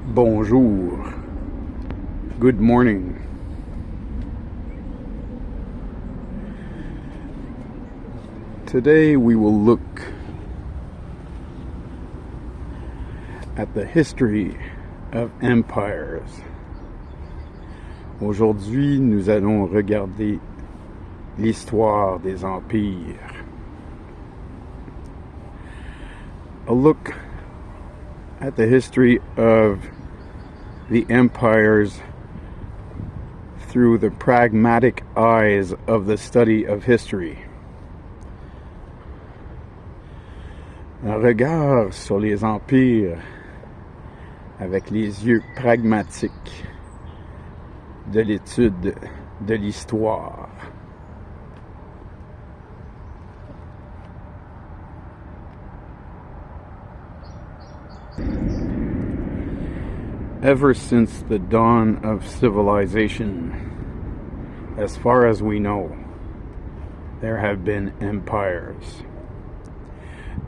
Bonjour. Good morning. Today we will look at the history of empires. Aujourd'hui, nous allons regarder l'histoire des empires. A look at the history of the empires through the pragmatic eyes of the study of history. Un regard sur les empires avec les yeux pragmatiques de l'étude de l'histoire. Ever since the dawn of civilization, as far as we know, there have been empires.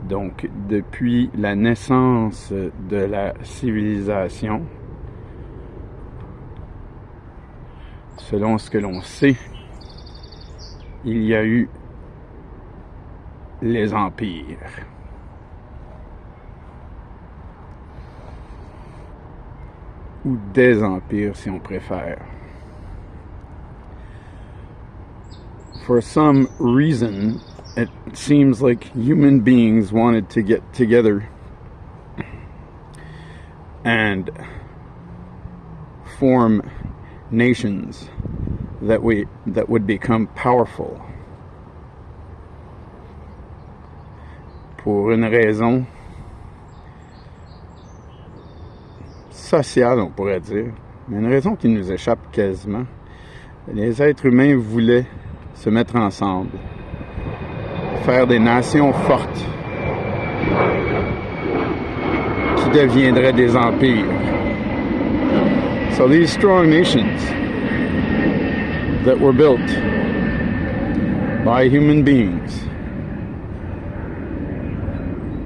Donc, depuis la naissance de la civilisation, selon ce que l'on sait, il y a eu les empires. Ou des empires, si on préfère. For some reason, it seems like human beings wanted to get together and form nations that would become powerful. Pour une raison sociale, on pourrait dire, mais une raison qui nous échappe quasiment. Les êtres humains voulaient se mettre ensemble, faire des nations fortes qui deviendraient des empires. So these strong nations that were built by human beings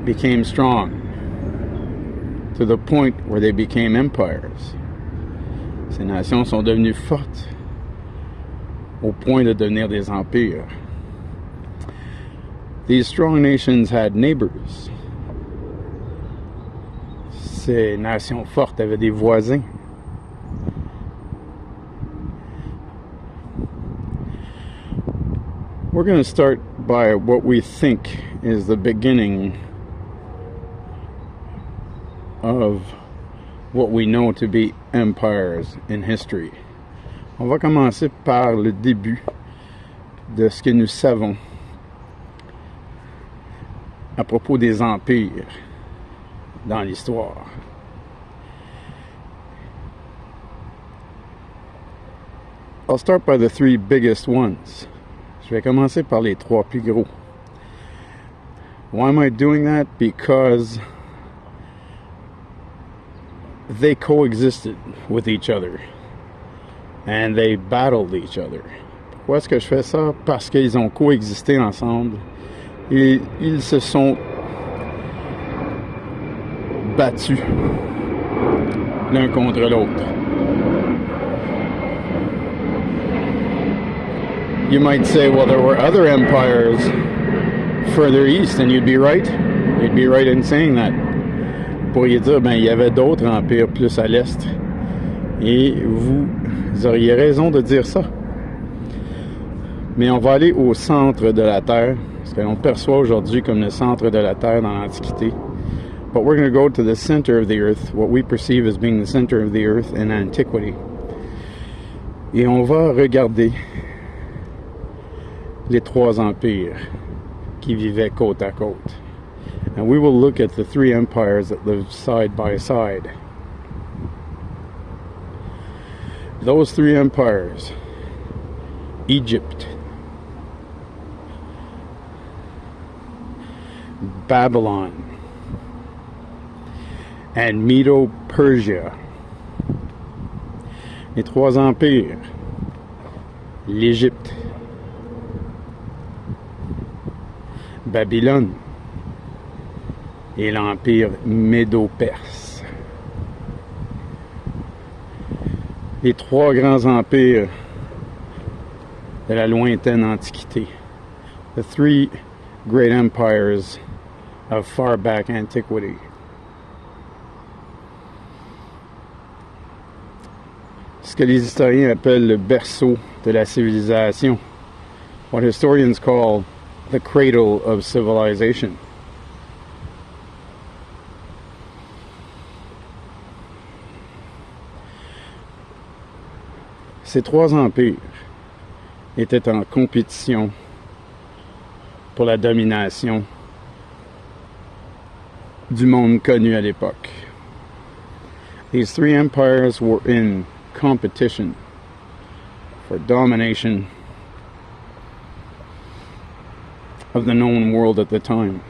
became strong to the point where they became empires. Ces nations sont devenues fortes au point de devenir des empires. These strong nations had neighbors. Ces nations fortes avaient des voisins. We're going to start by what we think is the beginning of what we know to be empires in history. On va commencer par le début de ce que nous savons à propos des empires dans l'histoire. I'll start by the three biggest ones. Je vais commencer par les trois plus gros. Why am I doing that? Because they coexisted with each other and they battled each other. Pourquoi est-ce que je fais ça? Parce qu'ils ont coexisté ensemble et ils se sont battus l'un contre l'autre. You might say, well, there were other empires further east, and you'd be right. You'd be right in saying that. Vous pourriez dire, ben, il y avait d'autres empires plus à l'est. Et vous auriez raison de dire ça. Mais on va aller au centre de la Terre, ce que l'on perçoit aujourd'hui comme le centre de la Terre dans l'Antiquité. But we're going to go to the center of the earth, what we perceive as being the center of the earth in antiquity. Et on va regarder les trois empires qui vivaient côte à côte. And we will look at the three empires that lived side by side. Those three empires, Egypt, Babylon, and Medo-Persia. Les trois empires, l'Égypte, Babylone et l'empire médo-perse. les trois grands empires de la lointaine antiquité. The three great empires of far back antiquity. Ce que les historiens appellent le berceau de la civilisation. What historians call the cradle of civilization. Ces trois empires étaient en compétition pour la domination du monde connu à l'époque. These three empires were in competition for domination of the known world at the time.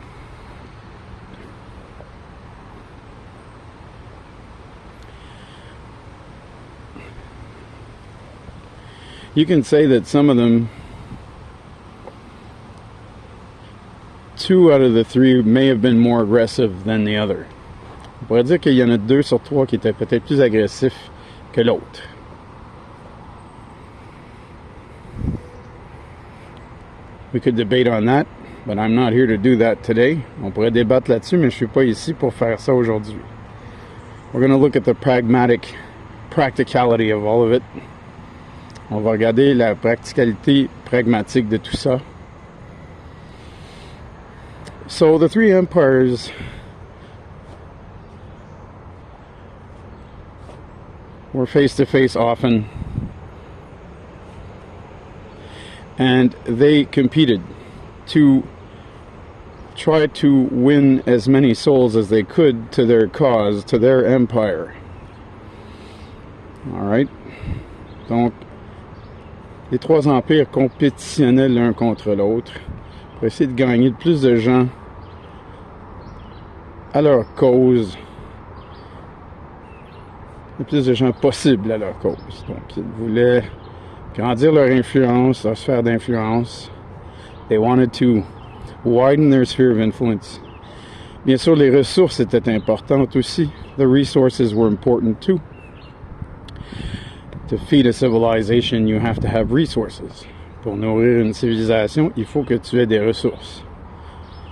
You can say that some of them, 2 out of the 3 may have been more aggressive than the other. On pourrait dire qu'il y en a 2 sur 3 qui étaient peut-être plus agressifs que l'autre. We could debate on that, but I'm not here to do that today. On pourrait débattre là-dessus, mais je suis pas ici pour faire ça aujourd'hui. We're going to look at the practicality of all of it. On va regarder la practicalité pragmatique de tout ça. So the three empires were face to face often, and they competed to try to win as many souls as they could to their cause, to their empire. All right. Donc, les trois empires compétitionnaient l'un contre l'autre pour essayer de gagner le plus de gens à leur cause, le plus de gens possible à leur cause. Donc, ils voulaient grandir leur influence, leur sphère d'influence. They wanted to widen their sphere of influence. Bien sûr, les ressources étaient importantes aussi. The resources were important too. To feed a civilization, you have to have resources. Pour nourrir une civilisation, il faut que tu aies des ressources.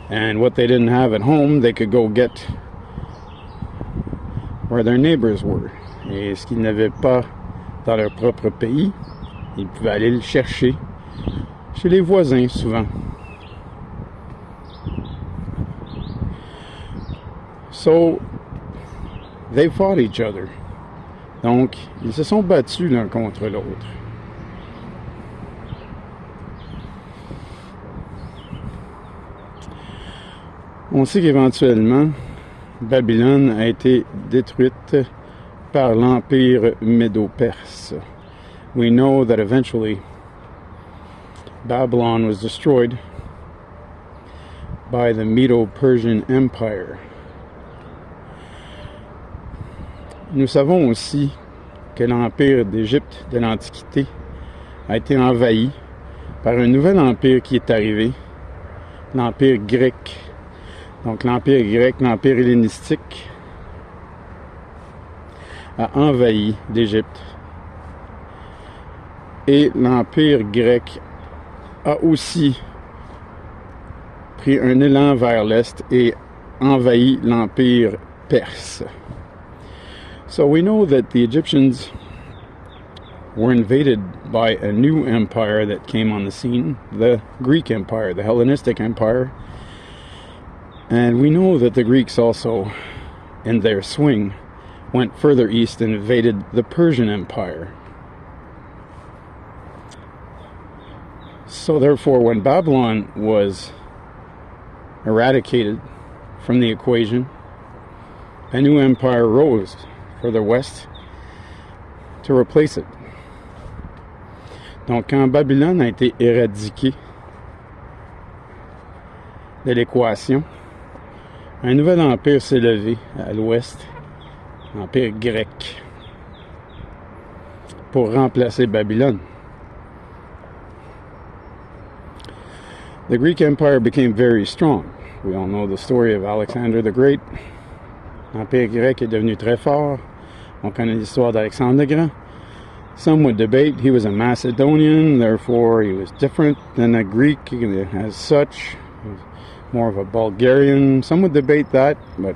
And what they didn't have at home, they could go get where their neighbors were. Et ce qu'ils n'avaient pas dans leur propre pays, ils pouvaient aller le chercher chez les voisins, souvent. So, they fought each other. Donc, ils se sont battus l'un contre l'autre. On sait qu'éventuellement, Babylone a été détruite par l'Empire médo-perse. We know that eventually Babylon was destroyed by the Medo-Persian Empire. Nous savons aussi que l'Empire d'Égypte de l'Antiquité a été envahi par un nouvel empire qui est arrivé, l'Empire grec. Donc l'Empire grec, l'Empire hellénistique, a envahi l'Égypte. Et l'Empire grec a aussi pris un élan vers l'Est et envahi l'Empire perse. So we know that the Egyptians were invaded by a new empire that came on the scene, the Greek Empire, the Hellenistic Empire. And we know that the Greeks also, in their swing, went further east and invaded the Persian Empire. So therefore, when Babylon was eradicated from the equation, a new empire rose further west to replace it. Donc, quand Babylone a été éradiquée de l'équation, un nouvel empire s'est levé à l'ouest, l'empire grec, pour remplacer Babylone. The Greek Empire became very strong. We all know the story of Alexander the Great. L'Empire grec est devenu très fort. On connaît l'histoire d'Alexandre le Grand. Some would debate he was a Macedonian, therefore he was different than a Greek as such. He was more of a Bulgarian. Some would debate that, but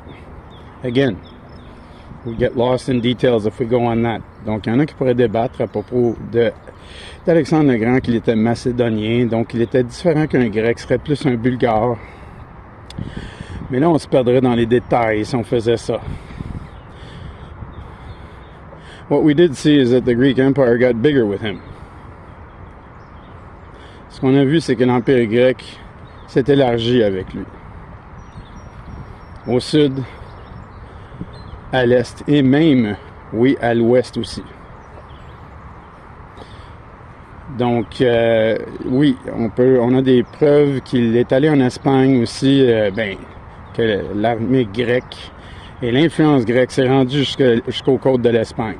again, we get lost in details if we go on that. Donc, il y en a qui pourraient débattre à propos d'Alexandre le Grand, qu'il était macédonien, donc il était différent qu'un grec, serait plus un bulgare. Mais là, on se perdrait dans les détails si on faisait ça. What we did see is that the Greek Empire got bigger with him. Ce qu'on a vu, c'est que l'Empire grec s'est élargi avec lui. Au sud, à l'est et même, oui, à l'ouest aussi. Donc, oui, on a des preuves qu'il est allé en Espagne aussi, que l'armée grecque et l'influence grecque s'est rendue jusqu'aux côtes de l'Espagne.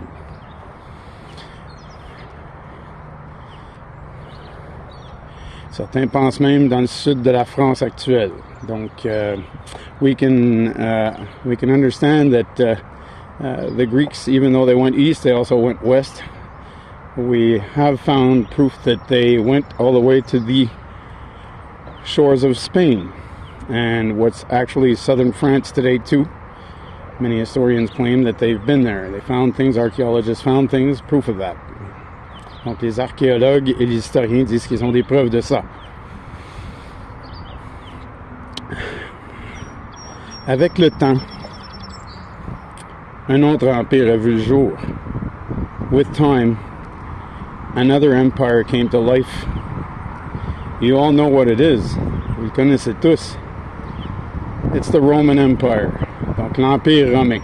Certains pensent même dans le sud de la France actuelle. Donc, we can understand that the Greeks, even though they went east, they also went west. We have found proof that they went all the way to the shores of Spain and what's actually southern France today too. Many historians claim that they've been there. They found things, archaeologists found things, proof of that. Donc les archéologues et les historiens disent qu'ils ont des preuves de ça. Avec le temps, un autre empire a vu le jour. With time, another empire came to life. You all know what it is. Vous le connaissez tous. It's the Roman Empire. Donc l'Empire romain.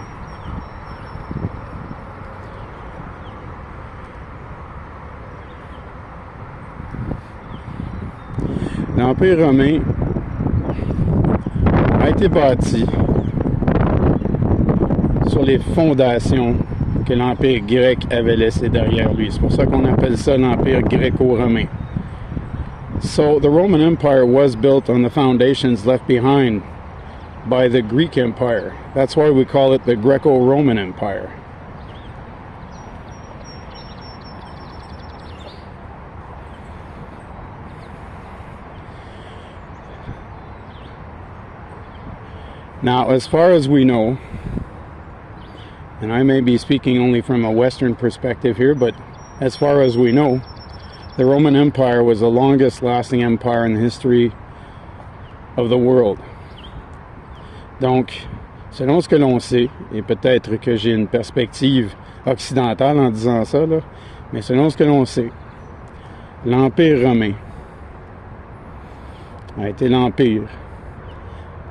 L'Empire romain a été bâti sur les fondations que l'Empire grec avait laissées derrière lui. C'est pour ça qu'on appelle ça l'Empire gréco-romain. So the Roman Empire was built on the foundations left behind by the Greek Empire. That's why we call it the Greco-Roman Empire. Now, as far as we know, and I may be speaking only from a Western perspective here, but as far as we know, the Roman Empire was the longest lasting empire in the history of the world. Donc, selon ce que l'on sait, et peut-être que j'ai une perspective occidentale en disant ça, là, mais selon ce que l'on sait, l'Empire romain a été l'empire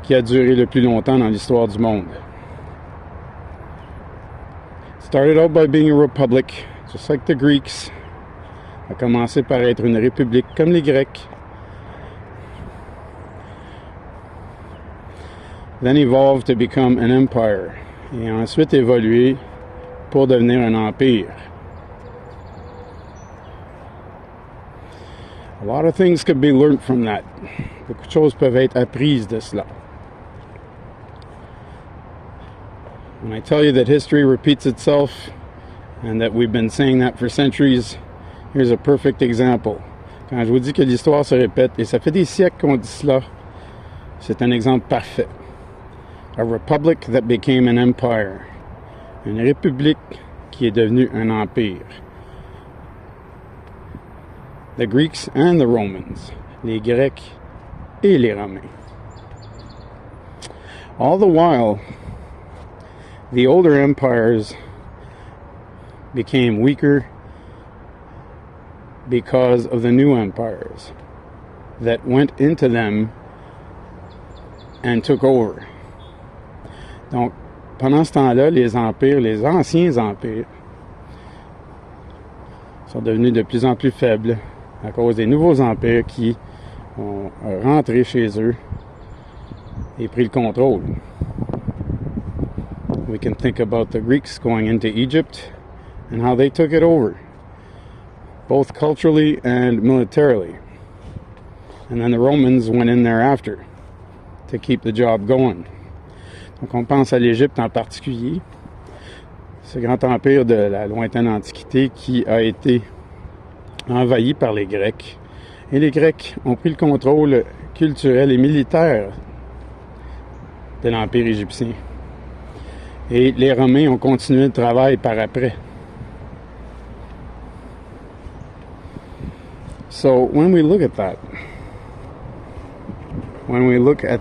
qui a duré le plus longtemps dans l'histoire du monde. Started out by being a republic, just like the Greeks. A commencé par être une république comme les Grecs. Then evolved to become an empire. Et ensuite évolué pour devenir un empire. A lot of things could be learned from that. Beaucoup de choses peuvent être apprises de cela. When I tell you that history repeats itself and that we've been saying that for centuries, here's a perfect example. Quand je vous dis que l'histoire se répète, et ça fait des siècles qu'on dit cela, c'est un exemple parfait. A republic that became an empire. Une république qui est devenue un empire. The Greeks and the Romans. Les Grecs et les Romains. All the while, the older empires became weaker because of the new empires that went into them and took over. Donc, pendant ce temps-là, les empires, les anciens empires, sont devenus de plus en plus faibles à cause des nouveaux empires qui ont rentré chez eux et pris le contrôle. We can think about the Greeks going into Egypt and how they took it over, both culturally and militarily. And then the Romans went in there after to keep the job going. Donc on pense à l'Égypte en particulier. ce grand empire de la lointaine Antiquité qui a été envahi par les Grecs. Et les Grecs ont pris le contrôle culturel et militaire de l'Empire égyptien. Et les Romains ont continué le travail par après. So when we look at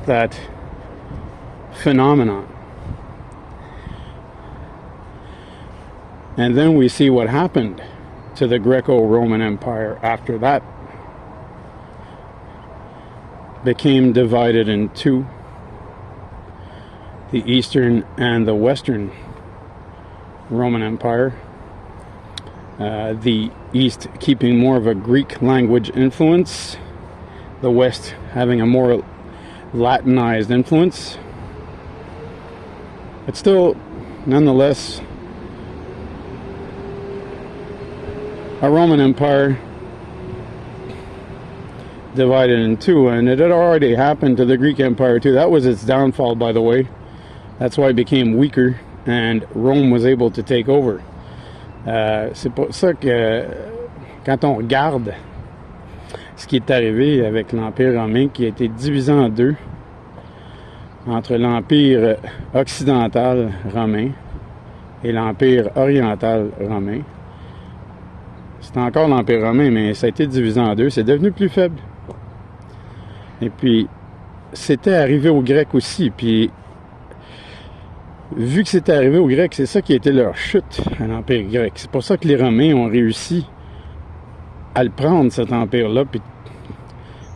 that phenomenon, and then we see what happened to the Greco-Roman Empire after that became divided in two, the Eastern and the Western Roman Empire. The East keeping more of a Greek language influence, the West having a more Latinized influence, but still, nonetheless, a Roman Empire divided in two, and it had already happened to the Greek Empire too. That was its downfall, by the way. That's why it became weaker, and Rome was able to take over. C'est pour ça que quand on regarde ce qui est arrivé avec l'Empire romain qui a été divisé en deux entre l'Empire occidental romain et l'Empire oriental romain, c'est encore l'Empire romain, mais ça a été divisé en deux, c'est devenu plus faible. Et puis, c'était arrivé aux Grecs aussi, puis vu que c'était arrivé aux Grecs, c'est ça qui a été leur chute à l'Empire grec. C'est pour ça que les Romains ont réussi à le prendre, cet empire-là, puis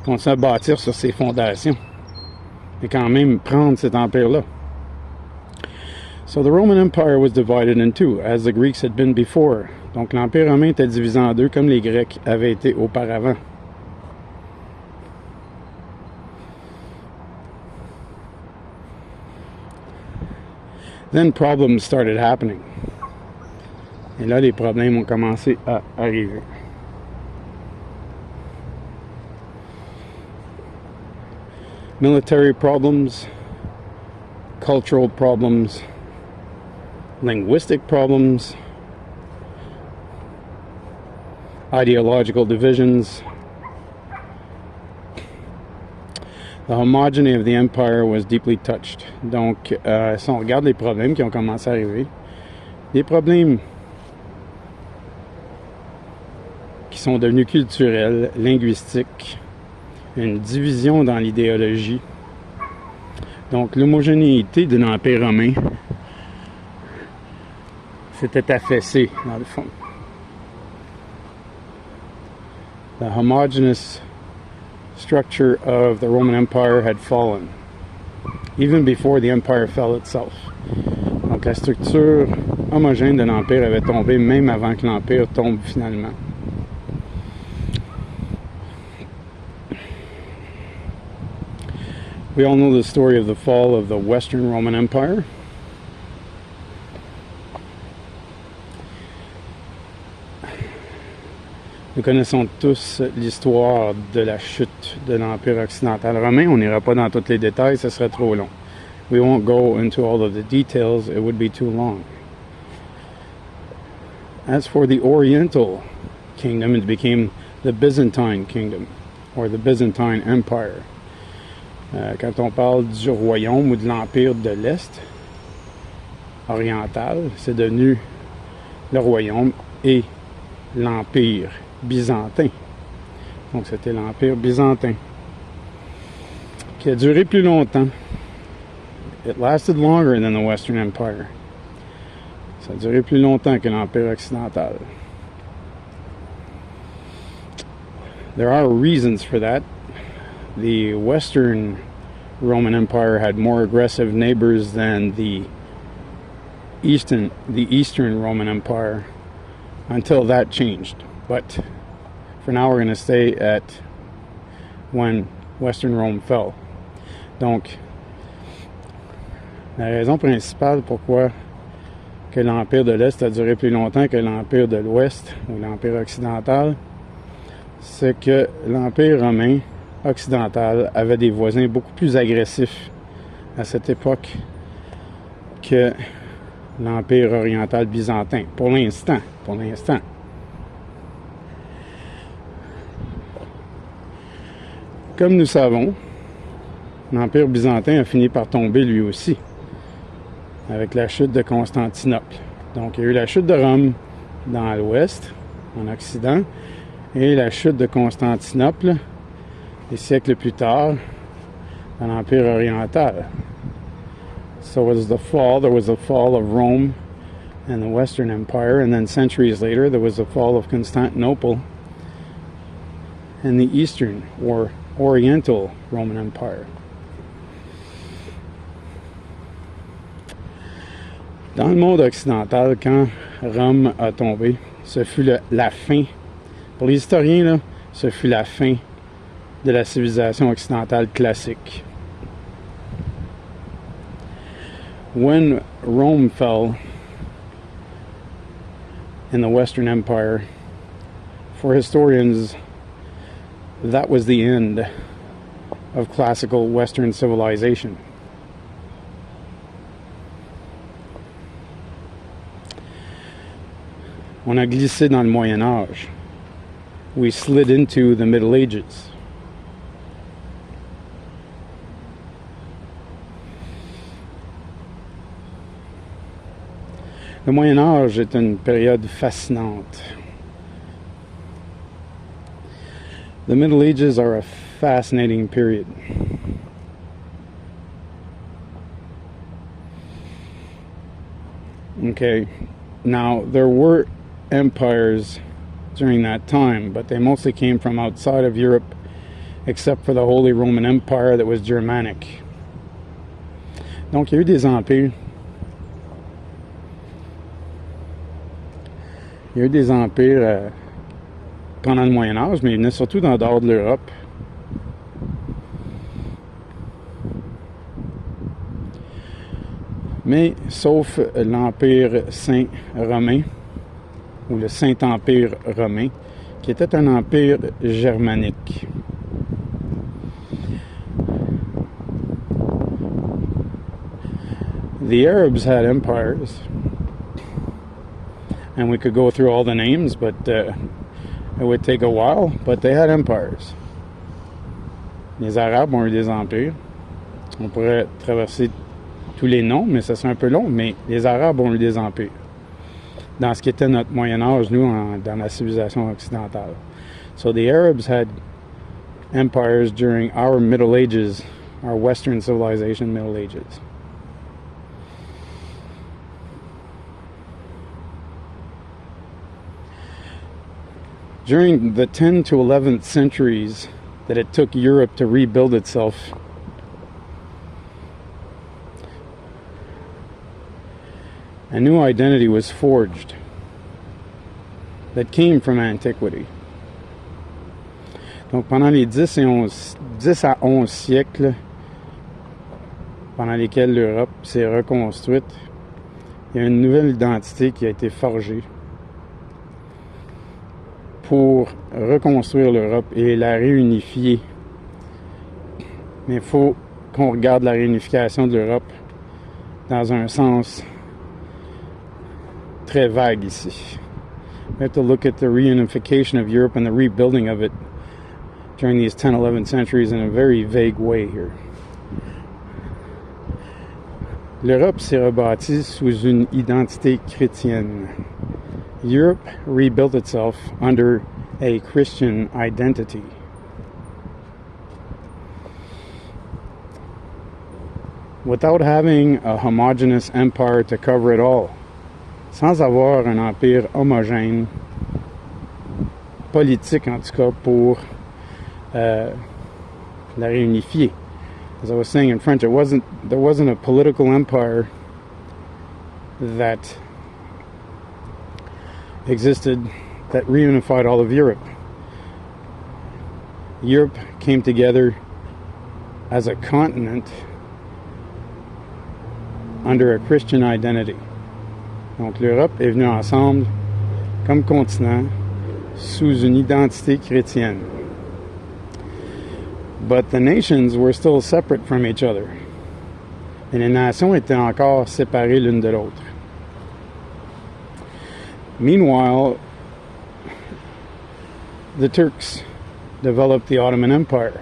continuer à bâtir sur ses fondations. Et quand même prendre cet empire-là. So the Roman Empire was divided in two, as the Greeks had been before. Donc l'Empire romain était divisé en deux, comme les Grecs avaient été auparavant. Then problems started happening. Et là, les problèmes ont commencé à arriver. Military problems, cultural problems, linguistic problems, ideological divisions. The homogeny of the empire was deeply touched. Donc, si on regarde les problèmes qui ont commencé à arriver, des problèmes qui sont devenus culturels, linguistiques, une division dans l'idéologie. Donc, l'homogénéité de l'Empire romain s'était affaissée, dans le fond. The homogeneous structure of the Roman Empire had fallen, even before the empire fell itself. Donc la structure homogène de l'Empire avait tombé même avant que l'Empire tombe finalement. We all know the story of the fall of the Western Roman Empire. Nous connaissons tous l'histoire de la chute de l'Empire occidental romain. On n'ira pas dans tous les détails, ce serait trop long. We won't go into all of the details, it would be too long. As for the Oriental kingdom, it became the Byzantine kingdom, or the Byzantine Empire. Quand on parle du royaume ou de l'Empire de l'Est oriental, c'est devenu le royaume et l'Empire byzantin. Donc c'était l'Empire byzantin qui a duré plus longtemps. It lasted longer than the Western Empire. Ça a duré plus longtemps que l'Empire occidental. There are reasons for that. The Western Roman Empire had more aggressive neighbors than the Eastern Roman Empire until that changed. But for now, we're going to stay at when Western Rome fell. Donc, la raison principale pourquoi que l'Empire de l'Est a duré plus longtemps que l'Empire de l'Ouest ou l'Empire occidental, c'est que l'Empire romain occidental avait des voisins beaucoup plus agressifs à cette époque que l'Empire oriental byzantin, pour l'instant, pour l'instant. Comme nous savons, l'Empire byzantin a fini par tomber lui aussi, avec la chute de Constantinople. Donc il y a eu la chute de Rome dans l'ouest, en Occident, et la chute de Constantinople, des siècles plus tard, dans l'Empire oriental. So there was the fall of Rome and the Western Empire, and then centuries later there was the fall of Constantinople and the Eastern or Oriental Roman Empire. Dans le monde occidental, quand Rome a tombé, ce fut la fin, pour les historiens, là, ce fut la fin de la civilisation occidentale classique. When Rome fell in the Western Empire, for historians, that was the end of classical Western civilization. On a glissé dans le Moyen Âge. We slid into the Middle Ages. Le Moyen Âge est une période fascinante. The Middle Ages are a fascinating period. Okay, now there were empires during that time, but they mostly came from outside of Europe, except for the Holy Roman Empire that was Germanic. Donc il y a eu des empires. Il y a eu des empires pendant le Moyen Âge, mais ils venaient surtout d'en dehors de l'Europe. Mais sauf l'Empire Saint romain, ou le Saint-Empire romain, qui était un empire germanique. The Arabs had empires, and we could go through all the names, but it would take a while, but they had empires. Les Arabes ont eu des empires. On pourrait traverser tous les noms, mais ça serait un peu long, mais les Arabes ont eu des empires. Dans ce qui était notre Moyen-Âge, nous, dans la civilisation occidentale. So the Arabs had empires during our Middle Ages, our Western civilization Middle Ages. During the 10th to 11th centuries that it took Europe to rebuild itself, a new identity was forged that came from antiquity. Donc pendant les 10 à 11 siècles pendant lesquels l'Europe s'est reconstruite, il y a une nouvelle identité qui a été forgée pour reconstruire l'Europe et la réunifier. Mais il faut qu'on regarde la réunification de l'Europe dans un sens très vague ici. We have to look at the reunification of Europe and the rebuilding of it during these 10, 11 centuries in a very vague way here. L'Europe s'est rebâtie sous une identité chrétienne. Europe rebuilt itself under a Christian identity. Without having a homogeneous empire to cover it all, sans avoir un empire homogène, politique en tout cas, pour la réunifier. As I was saying in French, there wasn't a political empire that existed that reunified all of Europe. Europe came together as a continent under a Christian identity. Donc l'Europe est venue ensemble comme continent sous une identité chrétienne. But the nations were still separate from each other. Et les nations étaient encore séparées l'une de l'autre. Meanwhile, the Turks developed the Ottoman Empire.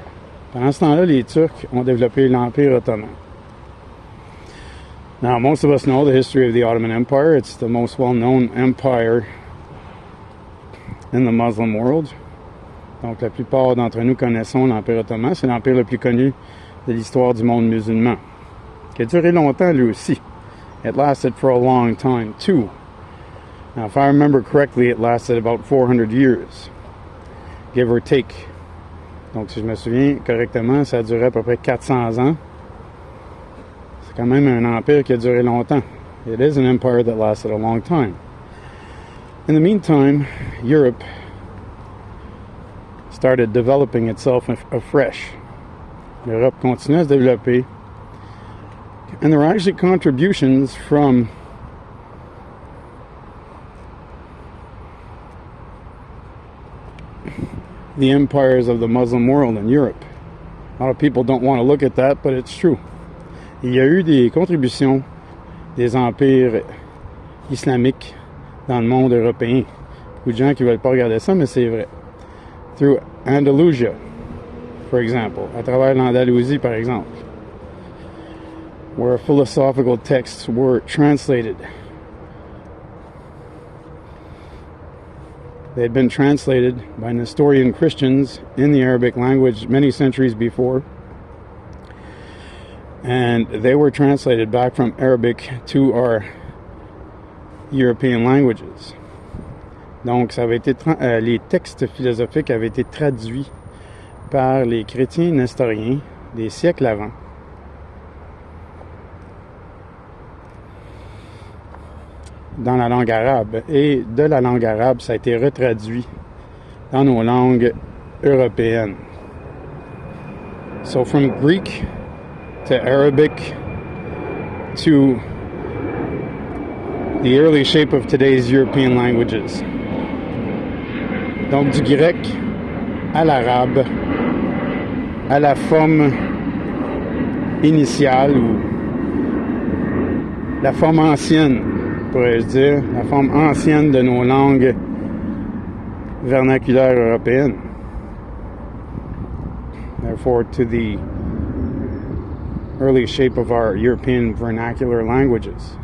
Pendant ce temps-là, les Turcs ont développé l'Empire Ottoman. Now, most of us know the history of the Ottoman Empire. It's the most well-known empire in the Muslim world. Donc, la plupart d'entre nous connaissons l'Empire Ottoman. C'est l'empire le plus connu de l'histoire du monde musulman, qui a duré longtemps lui aussi. It lasted for a long time, too. Now, if I remember correctly, it lasted about 400 years, give or take. Donc, si je me souviens correctement, ça a duré à peu près 400 ans. C'est quand même un empire qui a duré longtemps. It is an empire that lasted a long time. In the meantime, Europe started developing itself afresh. L'Europe continue à se développer. And there were actually contributions from the empires of the Muslim world in Europe. A lot of people don't want to look at that, but it's true. Il y a eu des contributions des empires islamiques dans le monde européen. Beaucoup de gens qui ne veulent pas regarder ça, mais c'est vrai. Through Andalusia, for example, à travers l'Andalousie, par exemple, where philosophical texts were translated. They had been translated by Nestorian Christians in the Arabic language many centuries before, and they were translated back from Arabic to our European languages. Donc, ça avait été les textes philosophiques avaient été traduits par les chrétiens nestoriens des siècles avant. Dans la langue arabe, et de la langue arabe, ça a été retraduit dans nos langues européennes. So from Greek to Arabic to the early shape of today's European languages. Donc du grec à l'arabe, à la forme initiale ou la forme ancienne, pourrais-je dire, la forme ancienne de nos langues vernaculaires européennes. Therefore, to the early shape of our European vernacular languages.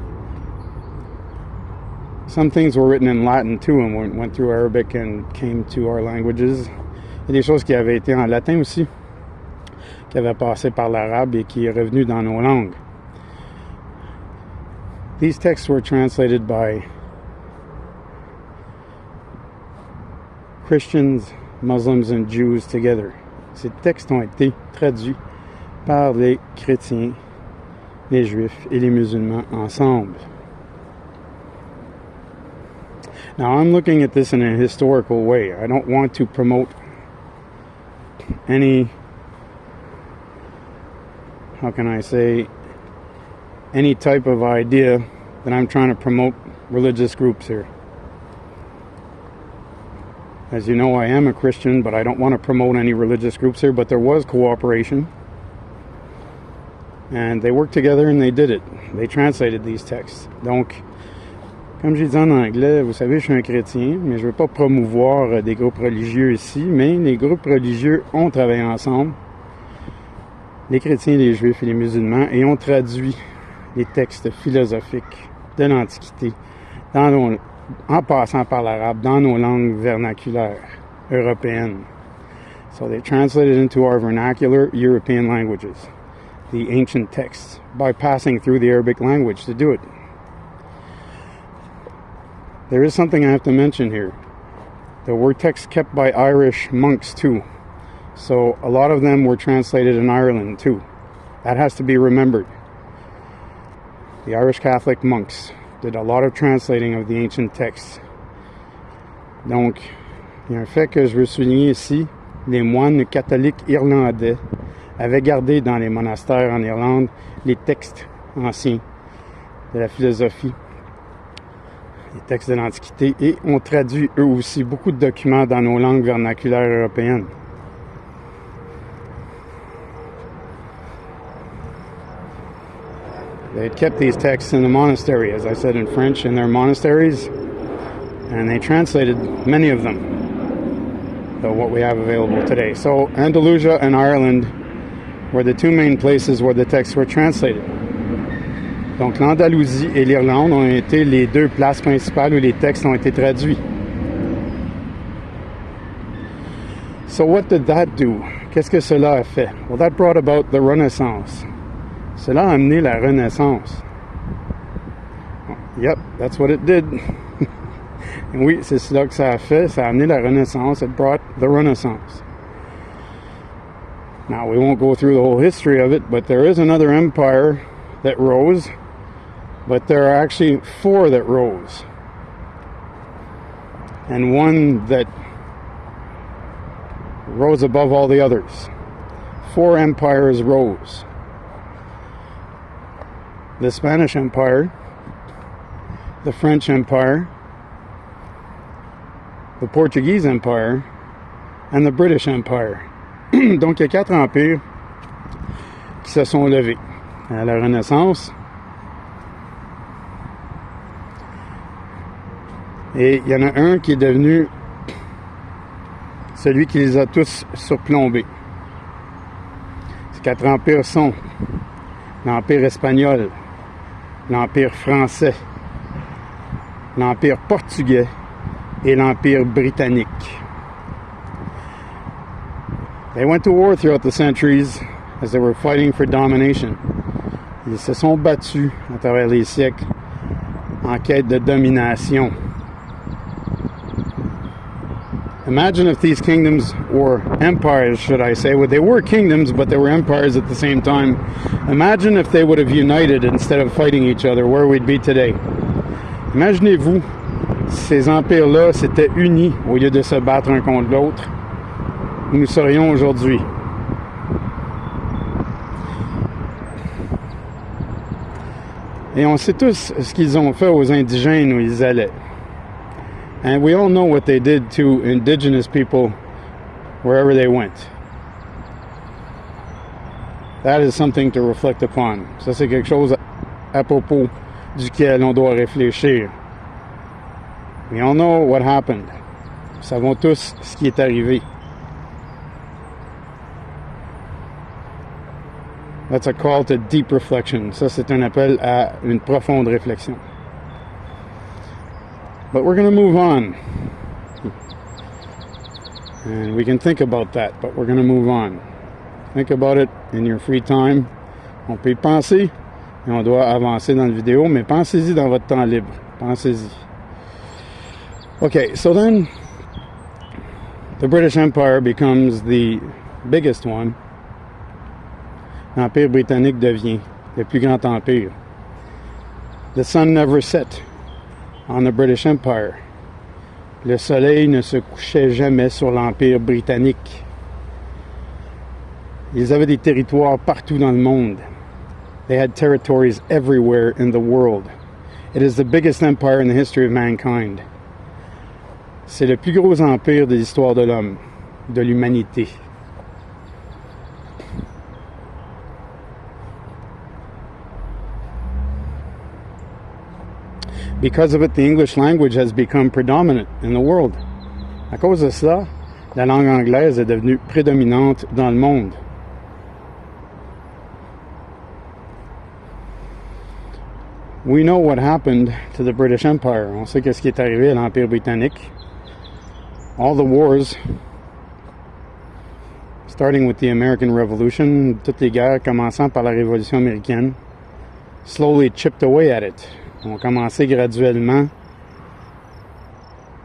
Some things were written in Latin too and went through Arabic and came to our languages. Il y a des choses qui avaient été en latin aussi, qui avaient passé par l'arabe et qui est revenu dans nos langues. These texts were translated by Christians, Muslims and Jews together. Ces textes ont été traduits par les chrétiens, les juifs et les musulmans ensemble. Now I'm looking at this in a historical way. I don't want to promote any, how can I say, any type of idea that I'm trying to promote religious groups here. As you know, I am a Christian, but I don't want to promote any religious groups here, but there was cooperation. And they worked together and they did it. They translated these texts. Donc, comme j'ai dit en anglais, vous savez, je suis un chrétien, mais je ne veux pas promouvoir des groupes religieux ici, mais les groupes religieux ont travaillé ensemble, les chrétiens, les juifs et les musulmans, et ont traduit les textes philosophiques de l'Antiquité en passant par l'arabe dans nos langues vernaculaires européennes. So they translated into our vernacular European languages the ancient texts by passing through the Arabic language to do it. There is something I have to mention here. There were texts kept by Irish monks too. So a lot of them were translated in Ireland too. That has to be remembered. The Irish Catholic monks did a lot of translating of the ancient texts. Donc, il y a un fait que je veux souligner ici. Les moines catholiques irlandais avaient gardé dans les monastères en Irlande les textes anciens de la philosophie, les textes de l'Antiquité, et ont traduit eux aussi beaucoup de documents dans nos langues vernaculaires européennes. They had kept these texts in the monastery, as I said in French, in their monasteries, and they translated many of them, what we have available today. So Andalusia and Ireland were the two main places where the texts were translated. Donc l'Andalousie et l'Irlande ont été les deux places principales où les textes ont été traduits. So what did that do? Qu'est-ce que cela a fait? Well, that brought about the Renaissance. Cela a amené la Renaissance. Yep, that's what it did. Oui, c'est cela que ça a fait. Ça a amené la Renaissance. It brought the Renaissance. Now, we won't go through the whole history of it, but there is another empire that rose. But there are actually four that rose. And one that rose above all the others. Four empires rose. The Spanish Empire, the French Empire, the Portuguese Empire, and the British Empire. Donc, il y a quatre empires qui se sont levés à la Renaissance. Et il y en a un qui est devenu celui qui les a tous surplombés. Ces quatre empires sont l'Empire espagnol, l'Empire français, l'Empire portugais et l'Empire britannique. They went to war throughout the centuries as they were fighting for domination. Ils se sont battus à travers les siècles en quête de domination. Imagine if these kingdoms, or empires should I say, well, they were kingdoms but they were empires at the same time. Imagine if they would have united instead of fighting each other, where we'd be today. Imaginez-vous si ces empires-là s'étaient unis au lieu de se battre un contre l'autre, où nous serions aujourd'hui. Et on sait tous ce qu'ils ont fait aux indigènes où ils allaient. And we all know what they did to indigenous people wherever they went. That is something to reflect upon. Ça, c'est quelque chose à propos duquel on doit réfléchir. We all know what happened. Nous savons tous ce qui est arrivé. That's a call to deep reflection. Ça, c'est un appel à une profonde réflexion. But we're going to move on. And we can think about that, but we're going to move on. Think about it in your free time. On peut y penser, et on doit avancer dans la vidéo, mais pensez-y dans votre temps libre. Pensez-y. Okay, so then the British Empire becomes the biggest one. L'Empire britannique devient le plus grand empire. The sun never set on the British Empire. Le soleil ne se couchait jamais sur l'Empire britannique. Ils avaient des territoires partout dans le monde. They had territories everywhere in the world. It is the biggest empire in the history of mankind. C'est le plus gros empire de l'histoire de l'homme, de l'humanité. Because of it, the English language has become predominant in the world. À cause de cela, la langue anglaise est devenue prédominante dans le monde. We know what happened to the British Empire. On sait qu'est-ce qui est arrivé à l'Empire britannique. All the wars, starting with the American Revolution, toutes les guerres commençant par la Révolution américaine, slowly chipped away at it. On commençait graduellement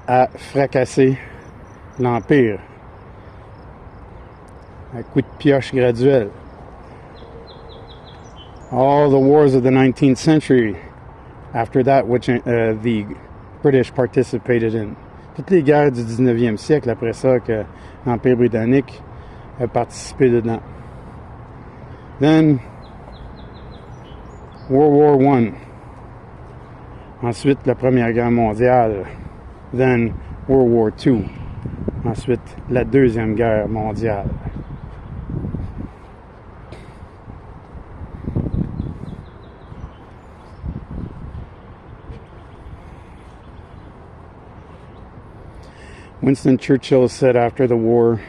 à fracasser l'Empire, à coups de pioche graduels. All the wars of the 19th century, after that, which the British participated in. Toutes les guerres du 19e siècle, après ça, que l'Empire britannique a participé dedans. Then, World War I. Ensuite, la Première Guerre mondiale. Then, World War II. Ensuite, la Deuxième Guerre mondiale. Winston Churchill said after the war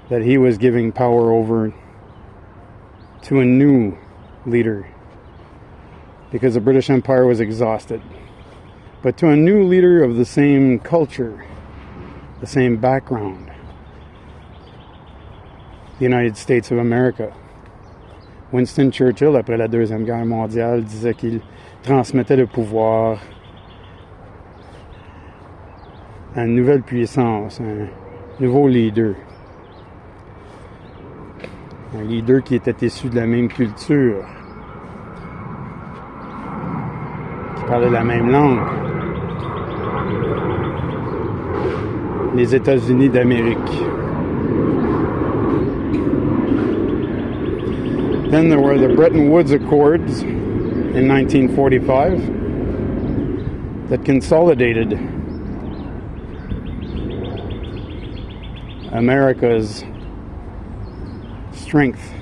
that he was giving power over to a new leader because the British Empire was exhausted, but to a new leader of the same culture, the same background, the United States of America. Winston Churchill, après la Deuxième Guerre mondiale, disait qu'il transmettait le pouvoir à une nouvelle puissance, un nouveau leader. Un leader qui était issu de la même culture, qui parlait la même langue. Les États-Unis d'Amérique. Then there were the Bretton Woods Accords in 1945 that consolidated America's strength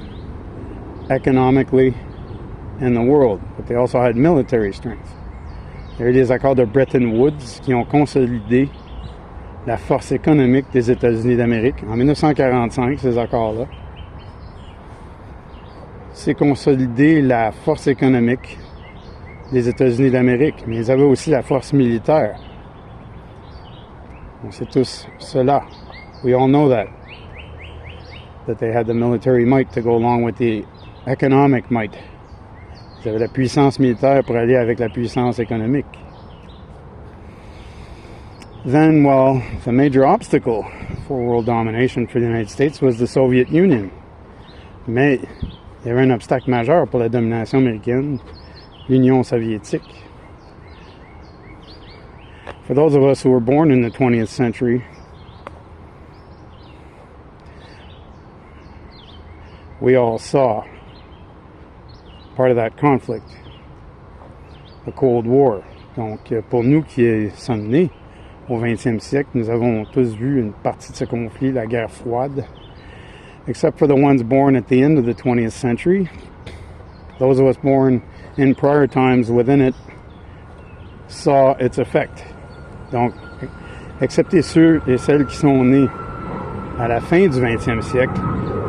economically in the world, but they also had military strength. Il y a eu les accords de Bretton Woods qui ont consolidé la force économique des États-Unis d'Amérique. En 1945, ces accords-là, c'est consolider la force économique des États-Unis d'Amérique, mais ils avaient aussi la force militaire. On sait tous cela. We all know that they had the military might to go along with the economic might. Ils avaient la puissance militaire pour aller avec la puissance économique. Then, well, the major obstacle for world domination for the United States was the Soviet Union. Mais il y avait un obstacle majeur pour la domination américaine, l'Union soviétique. For those of us who were born in the 20th century, we all saw part of that conflict, the Cold War. Donc, pour nous qui sommes nés au 20e siècle, nous avons tous vu une partie de ce conflit, la guerre froide. Except for the ones born at the end of the 20th century. Those of us born in prior times within it saw its effect. Donc, excepté ceux et celles qui sont nés à la fin du 20e siècle,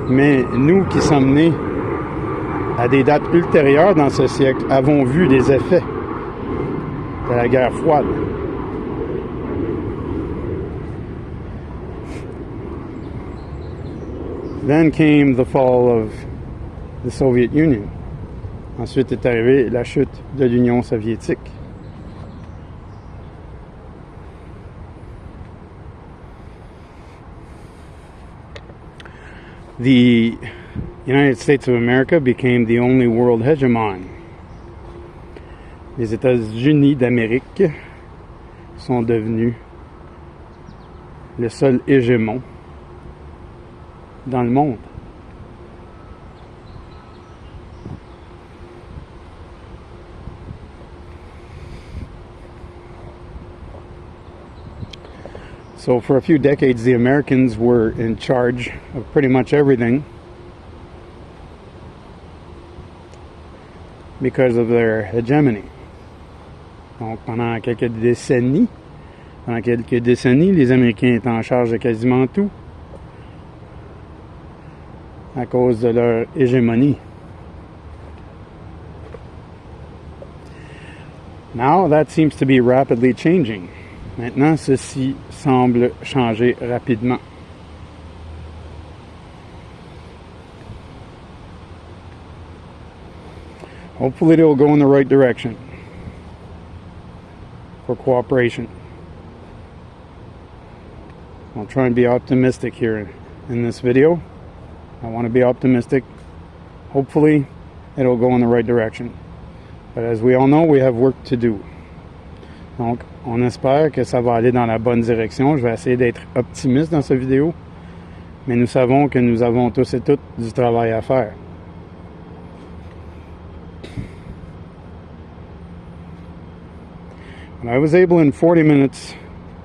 mais nous qui sommes nés à des dates ultérieures dans ce siècle avons vu les effets de la guerre froide. Then came the fall of the Soviet Union. Ensuite est arrivée la chute de l'Union soviétique. The United States of America became the only world hegemon. Les États-Unis d'Amérique sont devenus le seul hégémon dans le monde. So for a few decades, the Americans were in charge of pretty much everything because of their hegemony. Donc pendant quelques décennies, les Américains étaient en charge de quasiment tout à cause de leur hégémonie. Now that seems to be rapidly changing. Maintenant, ceci semble changer rapidement. Hopefully it will go in the right direction for cooperation. I'll try and be optimistic here in this video. I want to be optimistic. Hopefully it'll go in the right direction. But as we all know, we have work to do. Donc, on espère que ça va aller dans la bonne direction. Je vais essayer d'être optimiste dans cette vidéo. Mais nous savons que nous avons tous et toutes du travail à faire. And I was able in 40 minutes,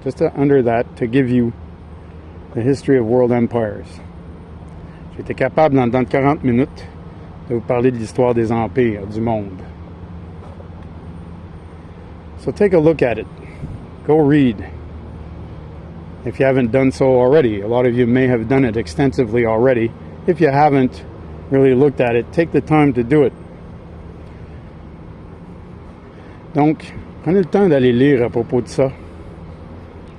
just under that, to give you the history of world empires. J'ai été capable, dans 40 minutes, de vous parler de l'histoire des empires du monde. So take a look at it. Go read. If you haven't done so already. A lot of you may have done it extensively already. If you haven't really looked at it, take the time to do it. Donc, prenez le temps d'aller lire à propos de ça.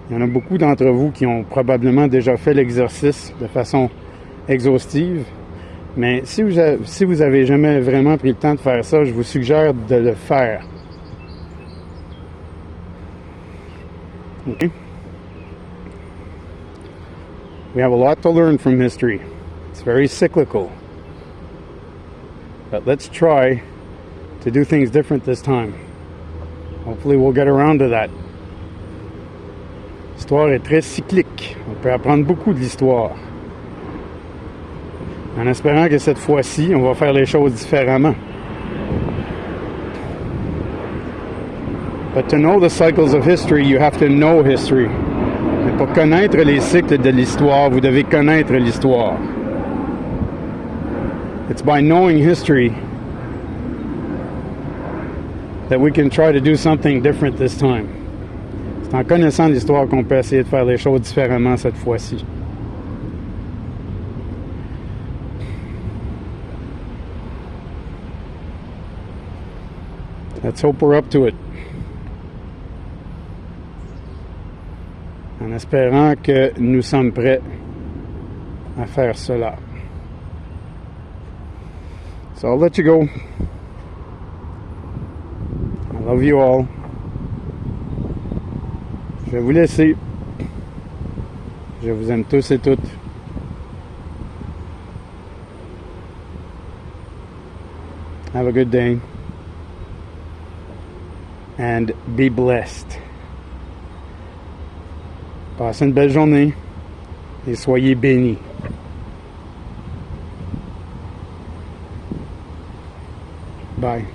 Il y en a beaucoup d'entre vous qui ont probablement déjà fait l'exercice de façon exhaustive. Mais si vous avez jamais vraiment pris le temps de faire ça, je vous suggère de le faire. Okay? We have a lot to learn from history. It's very cyclical. But let's try to do things different this time. Hopefully we'll get around to that. L'histoire est très cyclique. On peut apprendre beaucoup de l'histoire. En espérant que cette fois-ci, on va faire les choses différemment. But to know the cycles of history, you have to know history. Mais pour connaître les cycles de l'histoire, vous devez connaître l'histoire. It's by knowing history that we can try to do something different this time. C'est en connaissant l'histoire qu'on peut essayer de faire les choses différemment cette fois-ci. Let's hope we're up to it. En espérant que nous sommes prêts à faire cela. So I'll let you go. I love you all. Je vais vous laisser. Je vous aime tous et toutes. Have a good day. And be blessed. Passez une belle journée et soyez bénis. Bye.